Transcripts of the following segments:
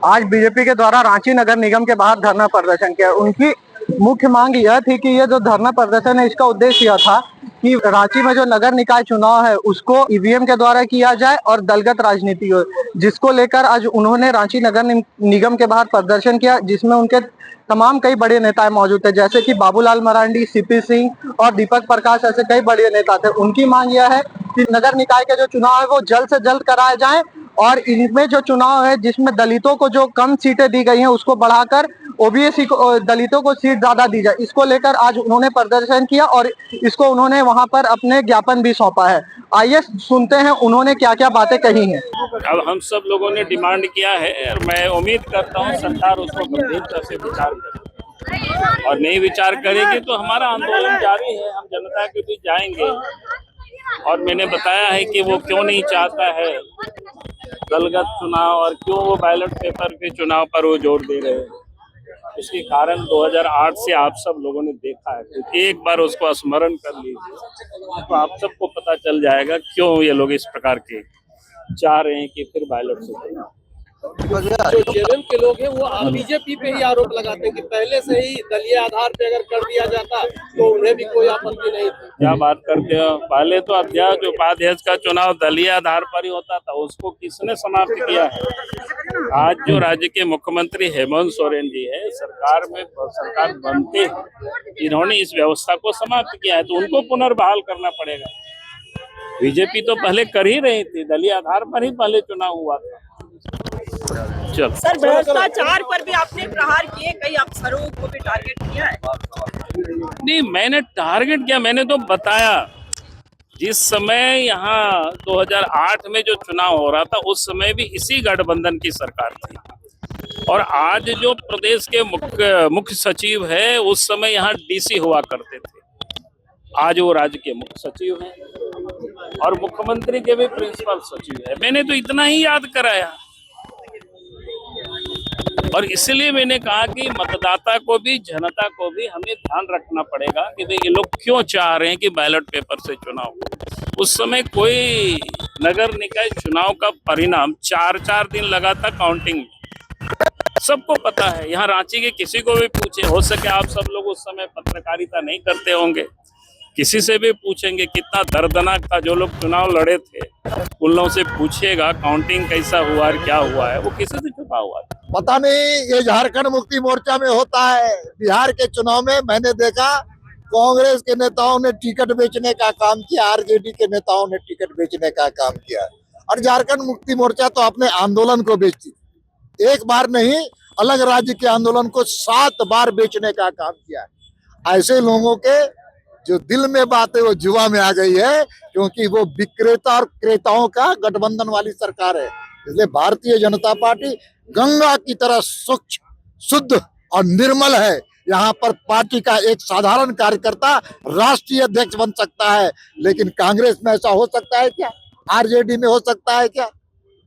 आज बीजेपी के द्वारा रांची नगर निगम के बाहर धरना प्रदर्शन किया। उनकी मुख्य मांग यह थी कि ये जो धरना प्रदर्शन है इसका उद्देश्य यह था कि रांची में जो नगर निकाय चुनाव है उसको ईवीएम के द्वारा किया जाए और दलगत राजनीति हो, जिसको लेकर आज उन्होंने रांची नगर निगम के बाहर प्रदर्शन किया, जिसमें उनके तमाम कई बड़े नेता मौजूद थे, जैसे कि बाबूलाल मरांडी, सीपी सिंह और दीपक प्रकाश, ऐसे कई बड़े नेता थे। उनकी मांग यह है कि नगर निकाय के जो चुनाव है वो जल्द से जल्द कराए जाएं और इनमें जो चुनाव है जिसमें दलितों को जो कम सीटें दी गई हैं उसको बढ़ाकर ओबीसी को, दलितों को सीट ज्यादा दी जाए, इसको लेकर आज उन्होंने प्रदर्शन किया और इसको उन्होंने वहां पर अपने ज्ञापन भी सौंपा है। आइए सुनते हैं उन्होंने क्या क्या बातें कही हैं। अब हम सब लोगों ने डिमांड किया है और मैं उम्मीद करता हूं सरकार उसको गंभीरता से विचार करे और नहीं विचार करेगी तो हमारा आंदोलन जारी है, हम जनता के बीच जाएंगे। और मैंने बताया है कि वो क्यों नहीं चाहता है दलगत चुनाव और क्यों वो बैलेट पेपर के चुनाव पर वो जोर दे रहे हैं। इसके कारण 2008 से आप सब लोगों ने देखा है, तो एक बार उसको स्मरण कर लीजिए तो आप सबको पता चल जाएगा क्यों ये लोग इस प्रकार के चाह रहे हैं कि फिर बैलेट से चुनाव। जो जेएमएम के लोग हैं वो बीजेपी पे ही आरोप लगाते हैं कि पहले से ही दलीय आधार पे अगर कर दिया जाता तो उन्हें भी कोई आपत्ति नहीं थी। क्या बात करते हो, पहले तो अध्यक्ष उपाध्यक्ष का चुनाव दलीय आधार पर ही होता था, उसको किसने समाप्त किया है? आज जो राज्य के मुख्यमंत्री हेमंत सोरेन जी है, सरकार बनते ही इन्होंने इस व्यवस्था को समाप्त किया है, तो उनको पुनर्बहाल करना पड़ेगा। बीजेपी तो पहले कर ही रही थी, दलीय आधार पर ही पहले चुनाव हुआ था। चल सर, भ्रष्टाचार पर भी आपने प्रहार किए, कई अफसरों को भी टारगेट किया है। नहीं, मैंने टारगेट किया, मैंने तो बताया जिस समय यहाँ 2008 में जो चुनाव हो रहा था उस समय भी इसी गठबंधन की सरकार थी और आज जो प्रदेश के मुख्य सचिव है उस समय यहाँ डीसी हुआ करते थे, आज वो राज्य के मुख्य सचिव हैं और मुख्यमंत्री के भी प्रिंसिपल सचिव है। मैंने तो इतना ही याद कराया और इसलिए मैंने कहा कि मतदाता को भी जनता को भी हमें ध्यान रखना पड़ेगा कि भाई ये लोग क्यों चाह रहे हैं कि बैलेट पेपर से चुनाव हो। उस समय कोई नगर निकाय चुनाव का परिणाम 4-4 दिन लगा था काउंटिंग में, सबको पता है। यहाँ रांची के किसी को भी पूछे, हो सके आप सब लोग उस समय पत्रकारिता नहीं करते होंगे, किसी से भी पूछेंगे कितना दर्दनाक था, जो लोग चुनाव लड़े थे उन लोगों से पूछिएगा काउंटिंग कैसा हुआ और क्या हुआ है, वो किसी से छुपा हुआ है। पता नहीं ये झारखंड मुक्ति मोर्चा में होता है। बिहार के चुनाव में मैंने देखा कांग्रेस के नेताओं ने टिकट बेचने का काम किया, आरजेडी के नेताओं ने टिकट बेचने का काम किया और झारखंड मुक्ति मोर्चा तो अपने आंदोलन को बेचती, एक बार नहीं अलग राज्य के आंदोलन को 7 बार बेचने का काम किया। ऐसे लोगों के जो दिल में बात है वो जुआ में आ गई है, क्योंकि वो विक्रेता और क्रेताओं का गठबंधन वाली सरकार है। इसलिए भारतीय जनता पार्टी गंगा की तरह स्वच्छ, शुद्ध और निर्मल है। यहाँ पर पार्टी का एक साधारण कार्यकर्ता राष्ट्रीय अध्यक्ष बन सकता है, लेकिन कांग्रेस में ऐसा हो सकता है क्या? आरजेडी में हो सकता है क्या?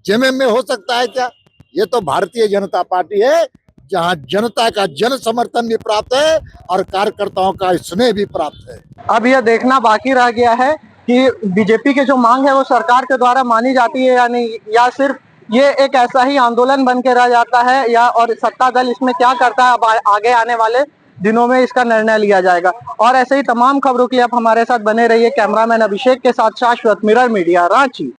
जेएमएम में हो सकता है क्या? ये तो भारतीय जनता पार्टी है जहाँ जनता का जन समर्थन भी प्राप्त है और कार्यकर्ताओं का स्नेह भी प्राप्त है। अब यह देखना बाकी रह गया है कि बीजेपी की जो मांग है वो सरकार के द्वारा मानी जाती है या नहीं, या सिर्फ ये एक ऐसा ही आंदोलन बन के रह जाता है, या और सत्ता दल इसमें क्या करता है अब आगे आने वाले दिनों में इसका निर्णय लिया जाएगा। और ऐसे ही तमाम खबरों के लिए आप हमारे साथ बने रहिए। कैमरामैन अभिषेक के साथ शाश्वत, मिरर मीडिया, रांची।